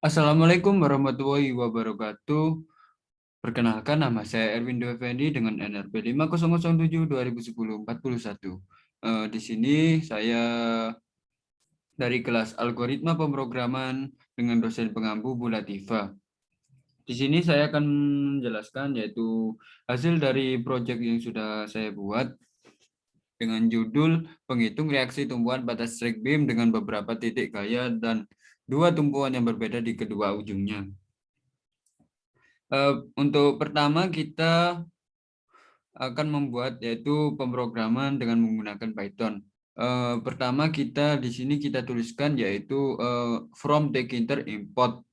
Assalamualaikum warahmatullahi wabarakatuh. Perkenalkan, nama saya Erwin Effendi dengan NRP 5007-2010-41. Di sini saya dari kelas Algoritma Pemrograman dengan dosen pengampu Bu Latifah. Di sini saya akan menjelaskan yaitu hasil dari proyek yang sudah saya buat dengan judul Penghitung Reaksi Tumpuan pada Strike Beam dengan beberapa titik gaya dan dua tumpuan yang berbeda di kedua ujungnya. Untuk pertama kita akan membuat yaitu pemrograman dengan menggunakan Python. Pertama kita di sini kita tuliskan yaitu from tkinter import.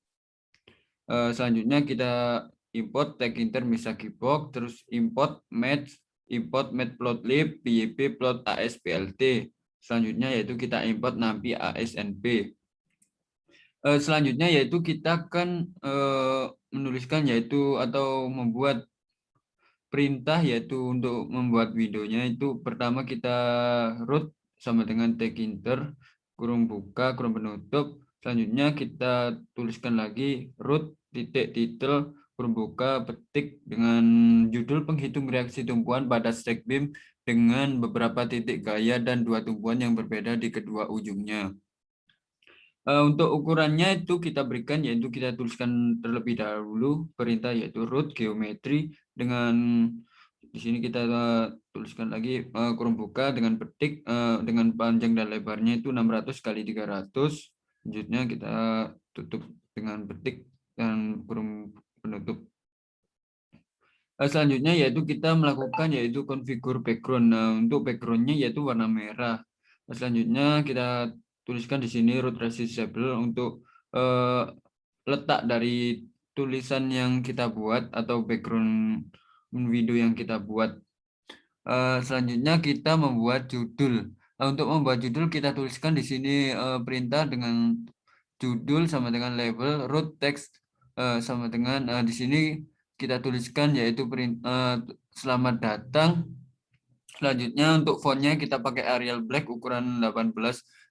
Selanjutnya kita import tkinter misaki box, terus import matplotlib pyp plot asplt. Selanjutnya yaitu kita import nampi asnp. Selanjutnya yaitu kita akan menuliskan yaitu atau membuat perintah yaitu untuk membuat videonya itu pertama kita root sama dengan tkinter kurung buka kurung penutup. Selanjutnya kita tuliskan lagi root titik titel kurung buka petik dengan judul penghitung reaksi tumpuan pada stack beam dengan beberapa titik gaya dan dua tumpuan yang berbeda di kedua ujungnya. Untuk ukurannya itu kita berikan yaitu kita tuliskan terlebih dahulu perintah yaitu root geometri dengan di sini kita tuliskan lagi kurung buka dengan petik dengan panjang dan lebarnya itu 600 kali 300. Selanjutnya kita tutup dengan petik dan kurung penutup. Selanjutnya yaitu kita melakukan yaitu konfigur background. Nah, untuk backgroundnya yaitu warna merah. Selanjutnya kita tuliskan di sini root resizable untuk letak dari tulisan yang kita buat atau background video yang kita buat. Selanjutnya kita membuat judul. Untuk membuat judul kita tuliskan di sini perintah dengan judul sama dengan label root text sama dengan di sini kita tuliskan yaitu selamat datang. Selanjutnya untuk fontnya kita pakai Arial Black ukuran 18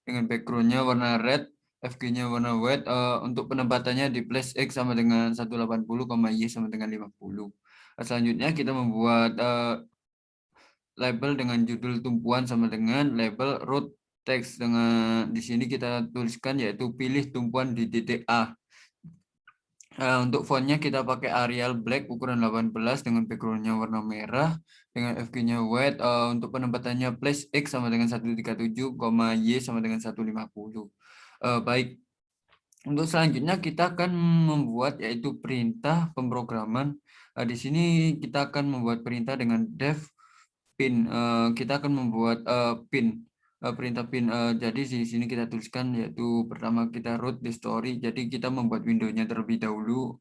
dengan backgroundnya warna red, FG-nya warna white. Untuk penempatannya di place X sama dengan 180, Y sama dengan 50. Selanjutnya kita membuat label dengan judul tumpuan sama dengan label root text. Dengan di sini kita tuliskan yaitu pilih tumpuan di titik A. Untuk fontnya kita pakai Arial Black ukuran 18 dengan backgroundnya warna merah dengan FG-nya white. Untuk penempatannya place X sama dengan 137, Y sama dengan 150. Baik, untuk selanjutnya kita akan membuat yaitu perintah pemrograman. Di sini kita akan membuat perintah dengan def pin. Kita akan membuat pin. Perintah pin. Jadi di sini kita tuliskan yaitu pertama kita root the story. Jadi kita membuat windownya terlebih dahulu.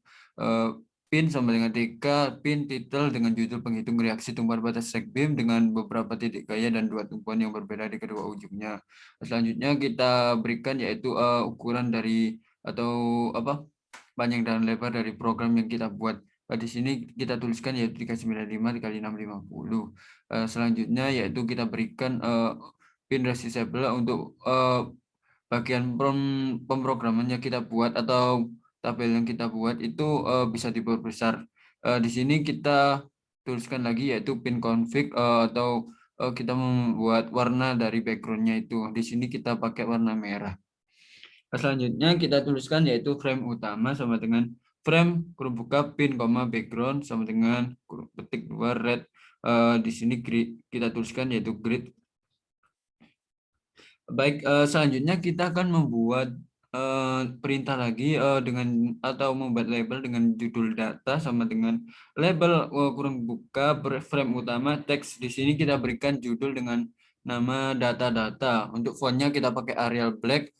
Pin sama dengan TK, pin title dengan judul penghitung reaksi tumpuan batas stack beam dengan beberapa titik gaya dan dua tumpuan yang berbeda di kedua ujungnya. Selanjutnya kita berikan yaitu ukuran dari atau apa panjang dan lebar dari program yang kita buat. Di sini kita tuliskan yaitu 395 dikali 650. Selanjutnya yaitu kita berikan pin resizable untuk bagian pemrogramannya kita buat atau tabel yang kita buat itu bisa diperbesar. Di sini kita tuliskan lagi yaitu pin config atau kita membuat warna dari backgroundnya itu. Di sini kita pakai warna merah. Selanjutnya kita tuliskan yaitu frame utama sama dengan frame kurung buka pin, background sama dengan kurung petik 2 red. Di sini kita tuliskan yaitu grid. Baik, selanjutnya kita akan membuat perintah lagi dengan atau membuat label dengan judul data sama dengan label kurung buka frame utama teks. Di sini kita berikan judul dengan nama data-data. Untuk fontnya kita pakai Arial Black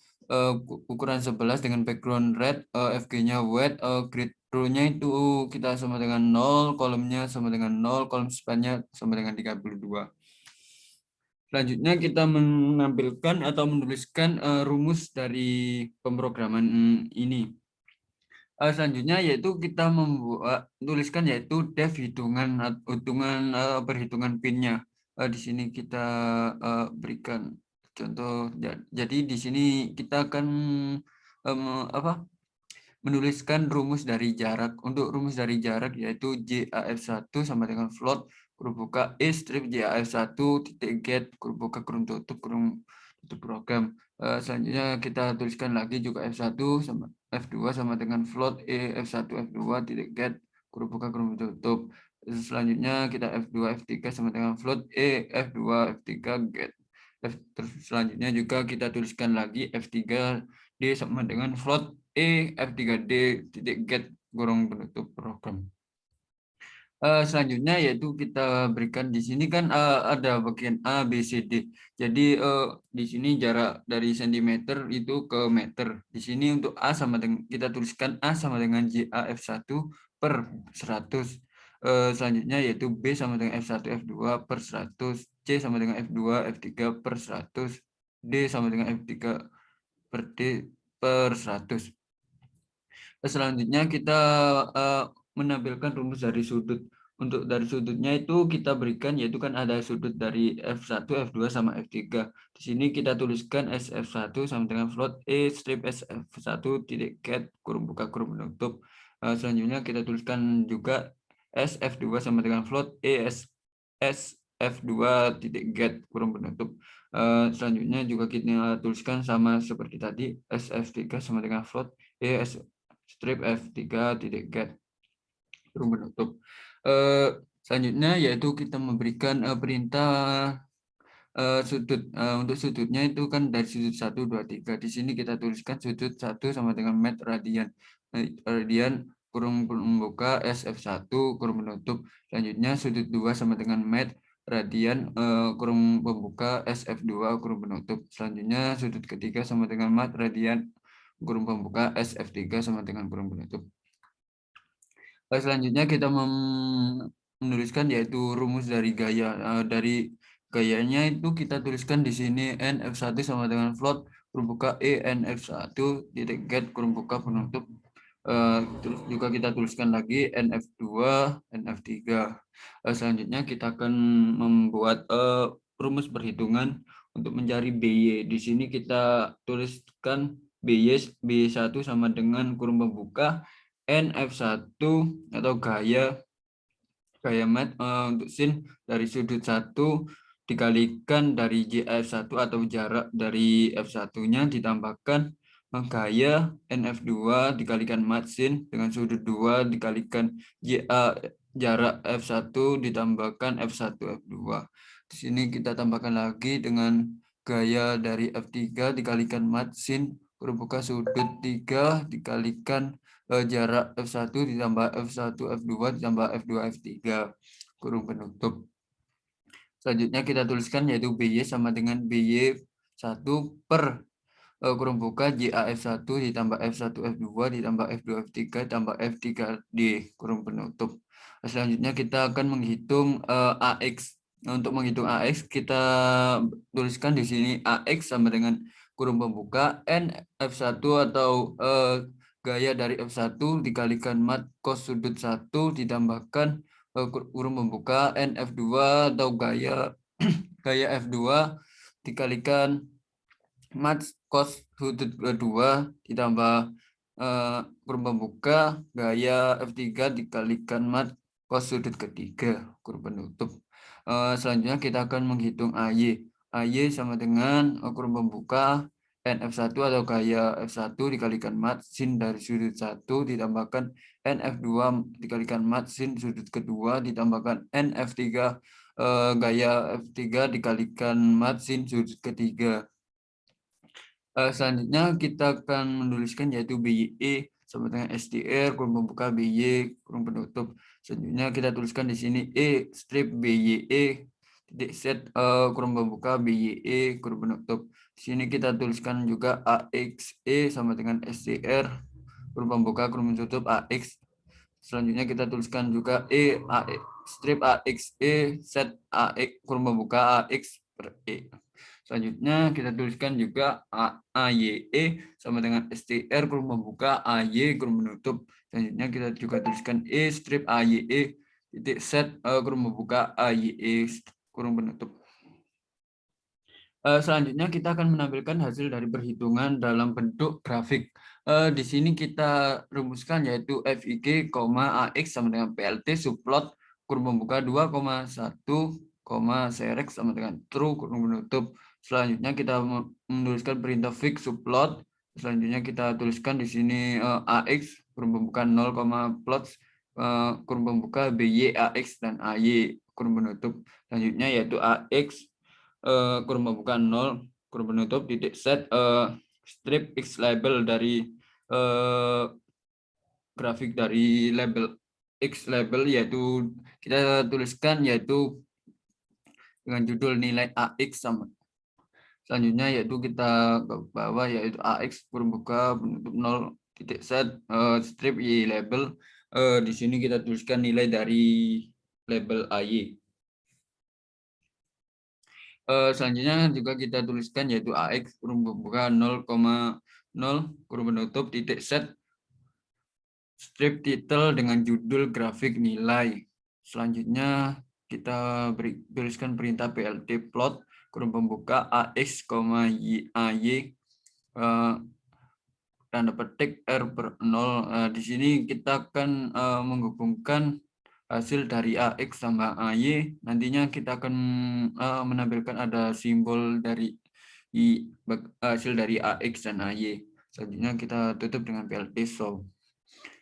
ukuran 11 dengan background red, FG-nya white, grid row-nya itu kita sama dengan 0, kolomnya sama dengan 0, kolom span-nya sama dengan 32. Selanjutnya kita menampilkan atau menuliskan rumus dari pemrograman ini. Selanjutnya yaitu kita membuat tuliskan yaitu def perhitungan pinnya. Di sini kita berikan contoh. Jadi di sini kita akan menuliskan rumus dari jarak. Untuk rumus dari jarak yaitu JAF1 sama dengan float kurung buka E strip JAF1 titik get kurung buka kurung tutup program. Selanjutnya kita tuliskan lagi juga F1 sama F2 sama dengan float E F1 F2 titik get kurung buka kurung tutup. Selanjutnya kita F2 F3 sama dengan float E F2 F3 get. Terus selanjutnya juga kita tuliskan lagi F3 D sama dengan float E F3D titik get kurung penutup program. Selanjutnya yaitu kita berikan di sini kan ada bagian A, B, C, D. Jadi di sini jarak dari sentimeter itu ke meter. Di sini untuk A sama dengan kita tuliskan A sama dengan JAF1 per 100. Selanjutnya yaitu B sama dengan F1 F2 per 100, C sama dengan F2 F3 per 100, D sama dengan F3 per D per 100. Selanjutnya kita menampilkan rumus dari sudut. Untuk dari sudutnya itu kita berikan yaitu kan ada sudut dari F1, F2 sama F3. Di sini kita tuliskan SF1 sama dengan float E strip SF1 titik get kurung buka kurung penutup. Selanjutnya kita tuliskan juga SF2 sama dengan float E SF2 titik get kurung penutup. Selanjutnya juga kita tuliskan sama seperti tadi SF3 sama dengan float E strip F3 titik get kurung penutup. Selanjutnya yaitu kita memberikan perintah sudut. Untuk sudutnya itu kan dari sudut 1, 2, 3. Di sini kita tuliskan sudut 1 sama dengan met radian. Radian kurung membuka SF1 kurung menutup. Selanjutnya sudut 2 sama dengan met radian kurung membuka SF2 kurung menutup. Selanjutnya sudut ketiga sama dengan mat radian kurung pembuka SF3 sama dengan kurung penutup. Selanjutnya kita menuliskan yaitu rumus dari gaya. Dari gayanya itu kita tuliskan di sini NF1 sama dengan float kurung buka E NF1 titik get kurung buka penutup. Terus juga kita tuliskan lagi NF2 NF3. Selanjutnya kita akan membuat rumus perhitungan untuk mencari BY. Di sini kita tuliskan BY1 sama dengan kurung pembuka NF1 atau gaya mat untuk sin dari sudut 1 dikalikan dari JF1 atau jarak dari F1-nya ditambahkan gaya NF2 dikalikan mat sin dengan sudut 2 dikalikan JA jarak F1 ditambahkan F1 F2. Di sini kita tambahkan lagi dengan gaya dari F3 dikalikan mat sin berbuka sudut 3 dikalikan jarak F1 ditambah F1 F2 ditambah F2 F3 kurung penutup. Selanjutnya kita tuliskan yaitu BY sama dengan BY1 per kurung buka JAF1 ditambah F1 F2 ditambah F2 F3 ditambah F3D kurung penutup. Selanjutnya kita akan menghitung AX. Untuk menghitung AX kita tuliskan di sini AX sama dengan kurung pembuka N F1 atau gaya dari F1 dikalikan mat cos sudut 1 ditambahkan kurung pembuka NF2 atau gaya F2 dikalikan mat cos sudut 2 ditambah kurung pembuka gaya F3 dikalikan mat cos sudut ketiga kurung penutup. Selanjutnya kita akan menghitung AY. AY sama dengan kurung pembuka NF1 atau gaya F1 dikalikan mat sin dari sudut 1 ditambahkan NF2 dikalikan mat sin sudut kedua ditambahkan NF3 gaya F3 dikalikan mat sin sudut ketiga. Selanjutnya kita akan menuliskan yaitu BY sama dengan STR kurung pembuka BY kurung penutup. Selanjutnya kita tuliskan di sini E strip BYE titik set kurung pembuka BYE kurung penutup. Di sini kita tuliskan juga AXE sama dengan STR kurung pembuka kurung penutup AX. Selanjutnya kita tuliskan juga strip AXE set AX kurung pembuka AX per E. Selanjutnya kita tuliskan juga AYE sama dengan STR kurung membuka AY kurung menutup. Selanjutnya kita juga tuliskan E strip AYE titik set kurung membuka AYE kurung penutup. Selanjutnya kita akan menampilkan hasil dari perhitungan dalam bentuk grafik. Di sini kita rumuskan yaitu FIG, AX sama dengan PLT subplot kurung pembuka 2,1, serek sama dengan true kurung penutup. Selanjutnya kita menuliskan perintah fix subplot. Selanjutnya kita tuliskan di sini AX kurung pembuka 0, plots kurung pembuka BY, AX dan AY kurung penutup. Selanjutnya yaitu AX kurung pembuka 0 kurung penutup titik set strip X label dari grafik dari label X label, yaitu kita tuliskan yaitu dengan judul nilai AX sama. Selanjutnya yaitu kita ke bawah yaitu AX kurung buka penutup 0 titik set strip Y label. Di sini kita tuliskan nilai dari label AY. Selanjutnya juga kita tuliskan yaitu AX kurung buka 0,0 kurung penutup titik set strip title dengan judul grafik nilai. Selanjutnya kita tuliskan perintah PLT plot kurung pembuka AX, YAY tanda petik R per 0. Di sini kita akan menghubungkan hasil dari AX sama AY. Nantinya kita akan menampilkan ada simbol dari hasil dari AX dan AY. Selanjutnya kita tutup dengan PLT show.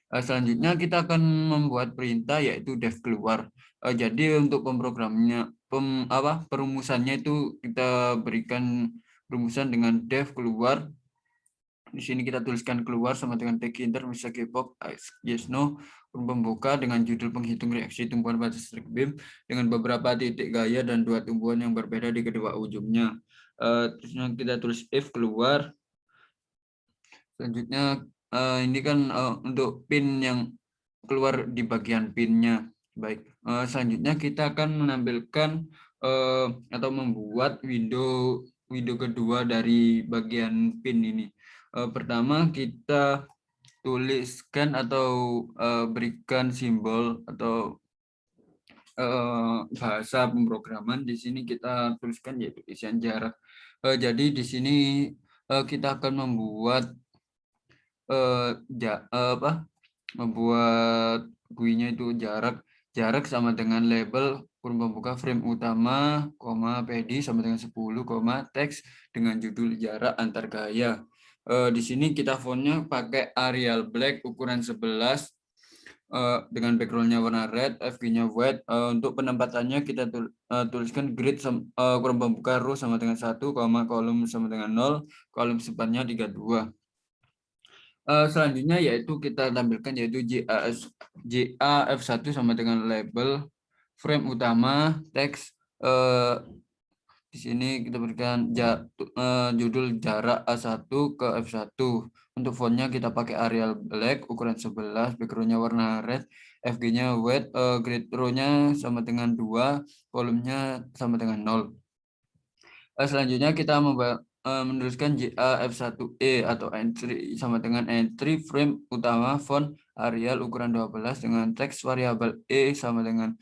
Selanjutnya kita akan membuat perintah yaitu def keluar. Jadi untuk pemrogramannya, perumusannya itu kita berikan perumusan dengan def keluar. Di sini kita tuliskan keluar sama dengan tag enter bisa keybox yes no pembuka dengan judul penghitung reaksi tumpuan pada string beam dengan beberapa titik gaya dan dua tumbuhan yang berbeda di kedua ujungnya. Terusnya kita tulis if keluar. Selanjutnya ini kan untuk pin yang keluar di bagian pinnya. Baik, selanjutnya kita akan menampilkan atau membuat window kedua dari bagian pin ini. Pertama kita tuliskan atau berikan simbol atau bahasa pemrograman. Di sini kita tuliskan yaitu isian jarak. Jadi di sini kita akan membuat membuat GUI-nya itu jarak sama dengan label kurung pembuka frame utama, PD sama dengan 10, teks dengan judul jarak antar gaya. Di sini kita fontnya pakai Arial Black ukuran 11 dengan backgroundnya warna red, FG-nya white. Untuk penempatannya kita tuliskan grid kurung pembuka row sama dengan 1, kolom sama dengan 0, kolom sepannya 32. Selanjutnya yaitu kita tampilkan yaitu JAF1 sama dengan label frame utama teks. Di sini kita berikan judul jarak A1 ke F1. Untuk fontnya kita pakai Arial Black ukuran 11, backgroundnya warna red, FG-nya white, grid row-nya sama dengan 2, kolomnya sama dengan 0. Selanjutnya kita menuliskan JAF1E atau entry sama dengan entry frame utama font Arial ukuran 12 dengan teks variabel E sama dengan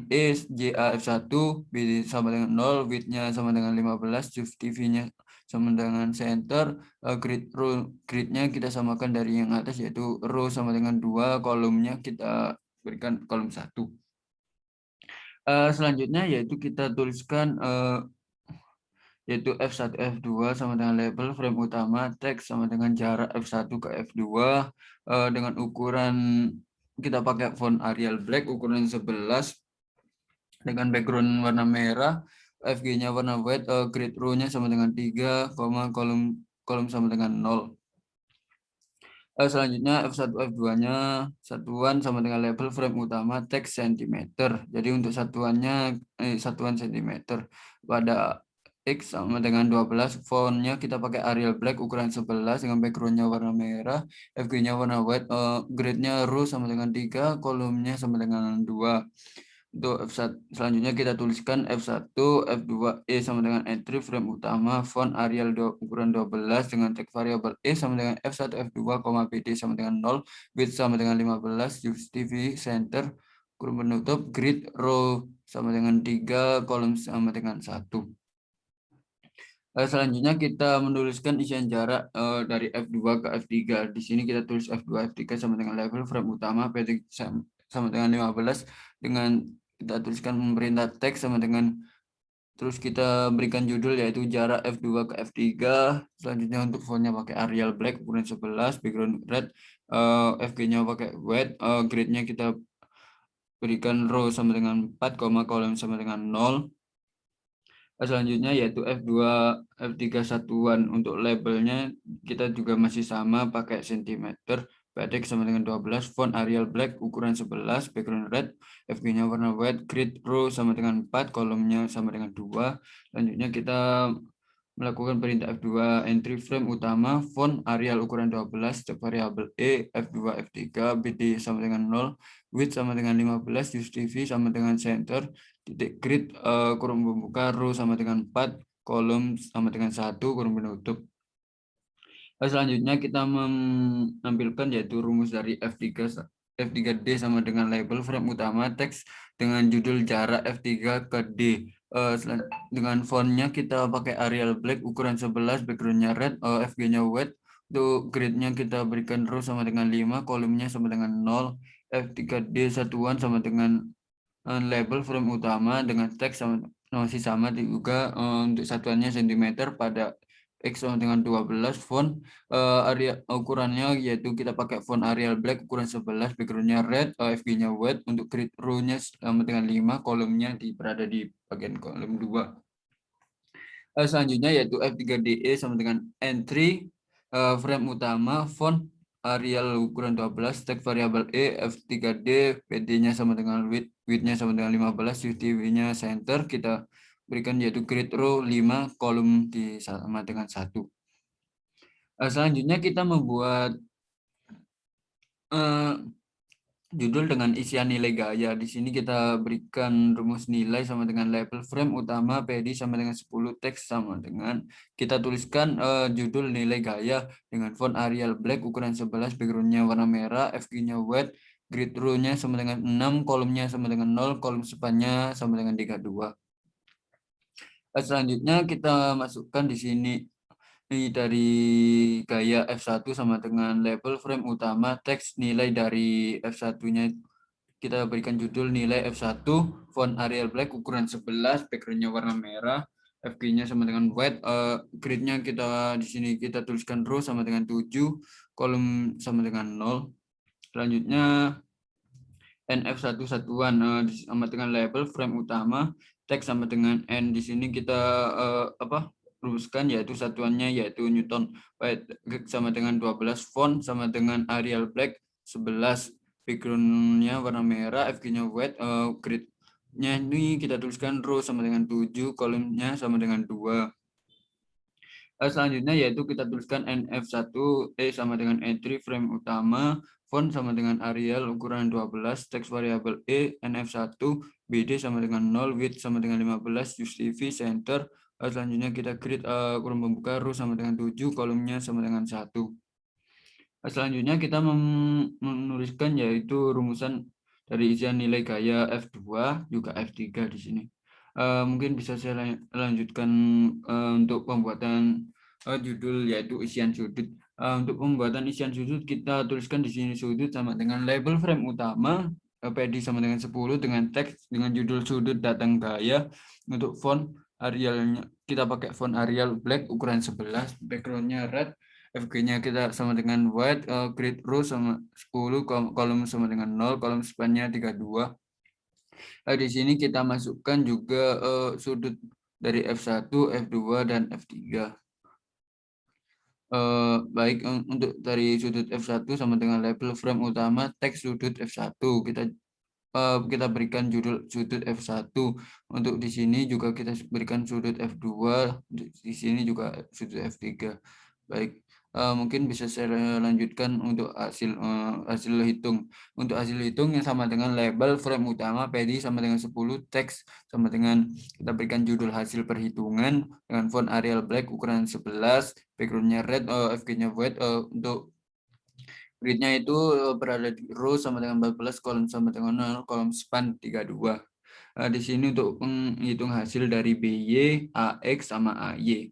E JAF1, B sama dengan 0, width-nya sama dengan 15, TV-nya sama dengan center, grid-nya kita samakan dari yang atas yaitu row sama dengan 2, kolomnya kita berikan kolom 1. Selanjutnya yaitu kita tuliskan yaitu F1, F2 sama dengan label frame utama, teks sama dengan jarak F1 ke F2 dengan ukuran kita pakai font Arial Black ukuran 11 dengan background warna merah, FG-nya warna white, grid row-nya sama dengan 3, kolom sama dengan 0. Selanjutnya F1, F2-nya satuan sama dengan label frame utama teks cm. Jadi untuk satuannya satuan cm. Pada X sama dengan 12, fontnya kita pakai Arial Black ukuran 11 dengan background-nya warna merah, FG-nya warna white, grid-nya row sama dengan 3, kolomnya sama dengan 2. Untuk F1, selanjutnya kita tuliskan F1, F2, E sama dengan entry frame utama, font Arial ukuran 12 dengan tag variabel E sama dengan F1, F2, PD sama dengan 0, width sama dengan 15, TV center, kurung penutup, grid row sama dengan 3, kolom sama dengan 1. Selanjutnya kita menuliskan isian jarak dari F2 ke F3. Di sini kita tulis F2 F3 sama dengan label frame utama PD sama dengan 15, dengan kita tuliskan perintah teks sama dengan, terus kita berikan judul yaitu jarak F2 ke F3. Selanjutnya untuk fontnya pakai Arial Black ukuran 11, background red, FG-nya pakai white, grade-nya kita berikan row sama dengan 4, kolom sama dengan 0. Selanjutnya yaitu F2 F3 satuan. Untuk labelnya kita juga masih sama pakai sentimeter, pendek sama dengan 12, font Arial Black ukuran 11, background red, FG-nya warna white, grid row sama dengan 4, kolomnya sama dengan 2. Selanjutnya kita melakukan perintah F2 entry frame utama, font Arial ukuran 12, setiap variabel F2 F3, BD sama dengan 0, width sama dengan 15, use TV sama dengan center, titik grid kurung pembuka, row sama dengan 4, kolom sama dengan 1, kurung penutup. Selanjutnya kita menampilkan yaitu rumus dari F3D sama dengan label frame utama, teks dengan judul jarak F3 ke D. Dengan fontnya kita pakai Arial Black ukuran 11, backgroundnya red, FG-nya white. Untuk grid-nya kita berikan row sama dengan 5, kolomnya sama dengan 0, F3D satuan sama dengan label frame utama dengan teks masih sama juga, untuk satuannya cm, pada X sama dengan 12, font area ukurannya yaitu kita pakai font Arial Black ukuran 11, backgroundnya red, FG-nya white. Untuk grid row-nya sama dengan 5, kolomnya berada di bagian kolom 2. Selanjutnya yaitu F3DE sama dengan entry frame utama, font Arial ukuran 12, tag variabel F3D, PD-nya sama dengan width-nya sama dengan 15, UTV-nya center, kita berikan yaitu grid row 5, kolom sama dengan 1. Selanjutnya kita membuat judul dengan isian nilai gaya. Di sini kita berikan rumus nilai sama dengan label frame utama, PD sama dengan 10, teks sama dengan kita tuliskan judul nilai gaya dengan font Arial Black ukuran 11, backgroundnya warna merah, FG-nya white, grid row-nya sama dengan 6, kolomnya sama dengan 0, kolom span-nya sama dengan 32. Selanjutnya kita masukkan di sini dari gaya F1 sama dengan label frame utama, teks nilai dari F1-nya kita berikan judul nilai F1, font Arial Black ukuran 11, backgroundnya warna merah, FG-nya sama dengan white, grid-nya kita di sini kita tuliskan row sama dengan 7, kolom sama dengan 0. Selanjutnya NF1 satuan sama dengan label frame utama, teks sama dengan N. Di sini kita rumuskan yaitu satuannya yaitu Newton, sama dengan 12, font sama dengan Arial Black 11, background-nya warna merah, FG-nya white, grid-nya ini kita tuliskan row sama dengan 7, kolomnya sama dengan 2. Selanjutnya yaitu kita tuliskan NF1E sama dengan entry frame utama, font sama dengan Arial ukuran 12, teks variabel NF1, BD sama dengan 0, width sama dengan 15, use TV center. Selanjutnya kita grid kurung pembuka, row sama dengan 7, kolomnya sama dengan 1. Selanjutnya kita menuliskan yaitu rumusan dari isian nilai gaya F2 juga F3 di sini. Mungkin bisa saya lanjutkan untuk pembuatan judul yaitu isian sudut. Untuk pembuatan isian sudut kita tuliskan di sini sudut sama dengan label frame utama, PD sama dengan 10, dengan teks dengan judul sudut datang gaya. Untuk font Arialnya kita pakai font Arial Black ukuran 11, backgroundnya red, FG-nya kita sama dengan white, grid row sama 10, kolom sama dengan 0, kolom span-nya 32. Di sini kita masukkan juga sudut dari F1, F2, dan F3. Baik, untuk dari sudut F1 sama dengan label frame utama, teks sudut F1. Kita berikan judul sudut F1. Untuk di sini juga kita berikan sudut F2, di sini juga sudut F3. Baik, mungkin bisa saya lanjutkan untuk hasil hitung. Untuk hasil hitung yang sama dengan label frame utama, PD sama dengan 10, teks sama dengan kita berikan judul hasil perhitungan dengan font Arial Black ukuran 11, backgroundnya red, FG-nya white. Untuk grid-nya itu berada di row sama dengan 14, kolom sama dengan 0, kolom span 32. Di sini untuk menghitung hasil dari BY, AX, sama AY.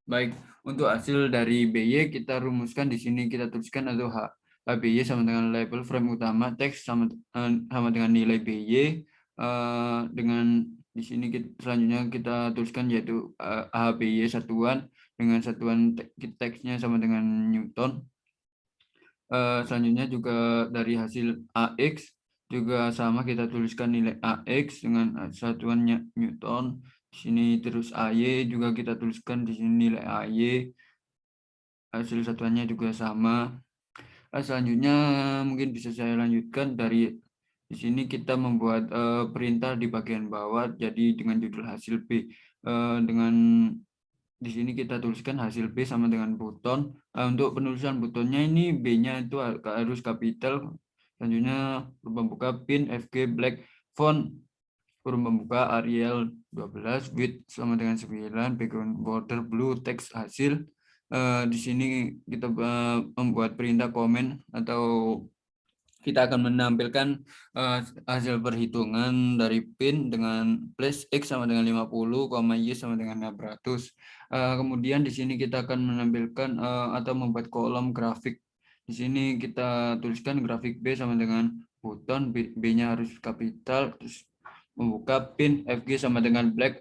Baik, untuk hasil dari BY kita rumuskan di sini, kita tuliskan atau HBY sama dengan label frame utama, teks sama dengan nilai BY, dengan di sini selanjutnya kita tuliskan yaitu HBY satuan dengan satuan teksnya sama dengan Newton. Selanjutnya juga dari hasil AX juga sama, kita tuliskan nilai AX dengan satuannya Newton. Di sini terus AY juga kita tuliskan di sini nilai AY, hasil satuannya juga sama. Selanjutnya mungkin bisa saya lanjutkan dari di sini kita membuat perintah di bagian bawah, jadi dengan judul hasil B. Dengan di sini kita tuliskan hasil B sama dengan buton. Untuk penulisan butonnya ini B-nya itu harus kapital. Selanjutnya huruf pembuka pin FG black font, huruf pembuka Arial 12, width sama dengan 9, background border blue, teks hasil. Di sini kita membuat perintah komen atau kita akan menampilkan hasil perhitungan dari pin dengan plus X sama dengan 50, Y sama dengan 600. Kemudian di sini kita akan menampilkan atau membuat kolom grafik. Di sini kita tuliskan grafik B sama dengan buton, B-nya harus kapital, terus membuka pin FG sama dengan black,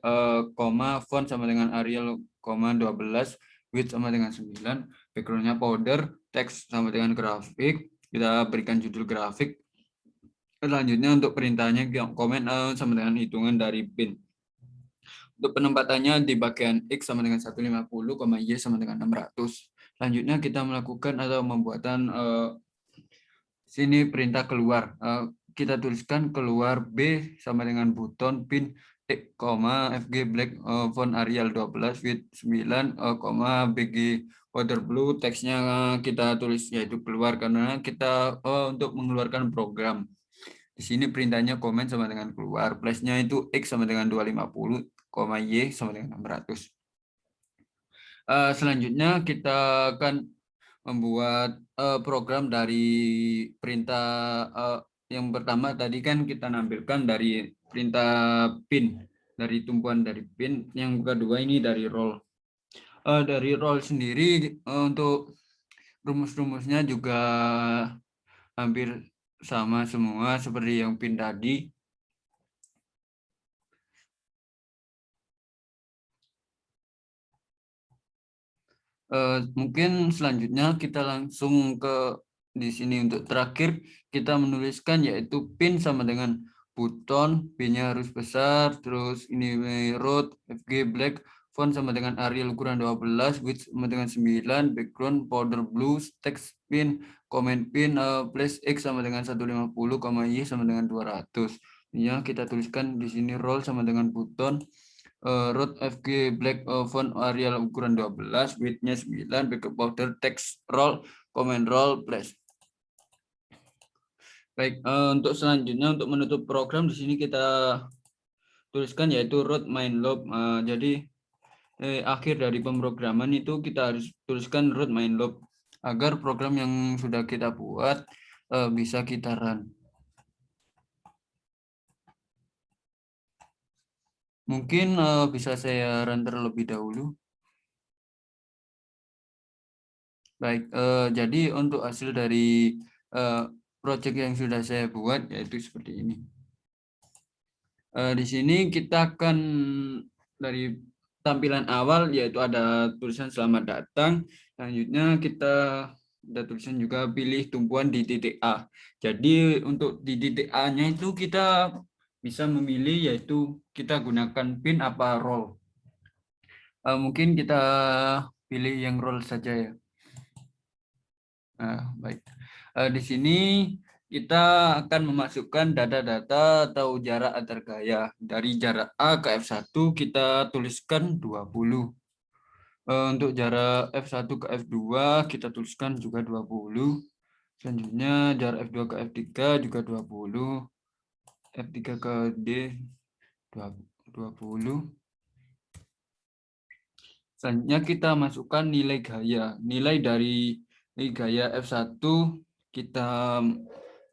font sama dengan Arial, 12, width sama dengan 9, backgroundnya powder, teks sama dengan grafik, kita berikan judul grafik. Selanjutnya untuk perintahnya komen sama dengan hitungan dari pin. Untuk penempatannya di bagian X sama dengan 150, Y sama dengan 600. Selanjutnya kita melakukan atau membuatan sini perintah keluar. Kita tuliskan keluar B sama dengan buton pin FG black font Arial 12 width 9, BG water blue, teksnya kita tulis yaitu keluar karena kita untuk mengeluarkan program. Di sini perintahnya komen sama dengan keluar, flashnya itu X sama dengan 250, Y sama dengan 600. Selanjutnya kita akan membuat program dari perintah yang pertama tadi kan kita nampilkan dari perintah pin, dari tumpuan dari pin. Yang kedua ini dari roll. Dari roll sendiri untuk rumus-rumusnya juga hampir sama semua seperti yang pin tadi. Mungkin selanjutnya kita langsung ke di sini. Untuk terakhir kita menuliskan yaitu pin sama dengan buton, P-nya harus besar, terus ini root FG black, font sama dengan Arial ukuran 12, width sama dengan 9, background powder blue, text pin, comment pin, place X sama dengan 150, Y sama dengan 200. Ya, kita tuliskan di sini roll sama dengan buton, root FG black font Arial ukuran 12, width-nya 9, backup powder, text roll, comment roll, place. Baik, untuk selanjutnya untuk menutup program di sini kita tuliskan yaitu root main loop. Jadi akhir dari pemrograman itu kita harus tuliskan root main loop agar program yang sudah kita buat bisa kita run. Mungkin bisa saya run terlebih dahulu. Baik, jadi untuk hasil dari project yang sudah saya buat yaitu seperti ini. Di sini kita akan dari tampilan awal yaitu ada tulisan selamat datang. Selanjutnya kita ada tulisan juga pilih tumpuan di titik A. Jadi untuk di titik A-nya itu kita bisa memilih yaitu kita gunakan pin apa roll. Mungkin kita pilih yang roll saja ya. Baik. Di sini kita akan memasukkan data-data atau jarak antar gaya. Dari jarak A ke F1 kita tuliskan 20. Untuk jarak F1 ke F2 kita tuliskan juga 20. Selanjutnya jarak F2 ke F3 juga 20. F3 ke D 20. Selanjutnya kita masukkan nilai gaya. Nilai dari gaya F1 kita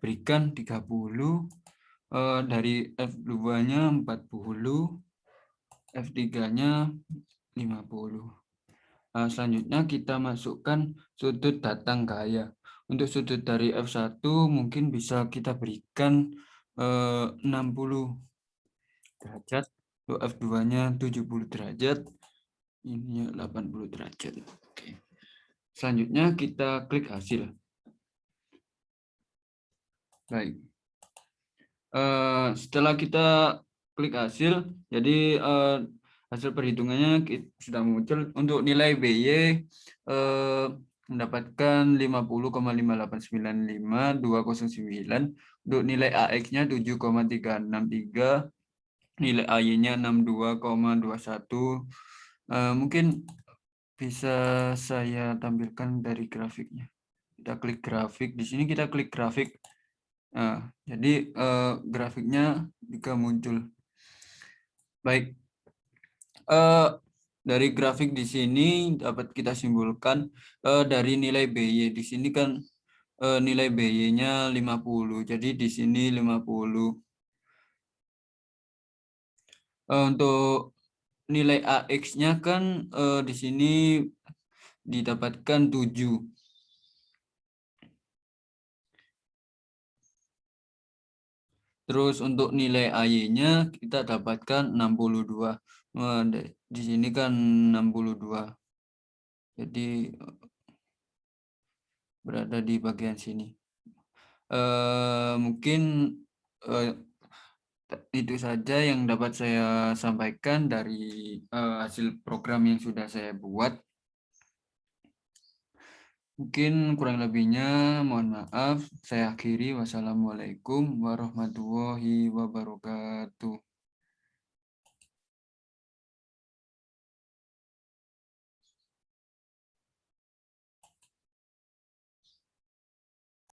berikan 30, dari F2-nya 40, F3-nya 50. Selanjutnya kita masukkan sudut datang gaya. Untuk sudut dari F1 mungkin bisa kita berikan 60 derajat, untuk F2-nya 70 derajat, ini 80 derajat. Oke. Selanjutnya kita klik hasil. Baik. Setelah kita klik hasil, jadi hasil perhitungannya sudah muncul. Untuk nilai BY mendapatkan 50,5895209. Untuk nilai AX-nya 7,363, nilai AY-nya 62,21. Mungkin bisa saya tampilkan dari grafiknya. Kita klik grafik. Di sini kita klik grafik. Nah, jadi grafiknya juga muncul. Baik, dari grafik di sini dapat kita simpulkan dari nilai BY di sini kan nilai BY-nya 50. Jadi di sini 50. Untuk nilai AX-nya kan di sini didapatkan 7. Terus untuk nilai AY-nya kita dapatkan 62. Di sini kan 62. Jadi berada di bagian sini. Mungkin itu saja yang dapat saya sampaikan dari hasil program yang sudah saya buat. Mungkin kurang lebihnya mohon maaf. Saya akhiri. Wassalamualaikum warahmatullahi wabarakatuh.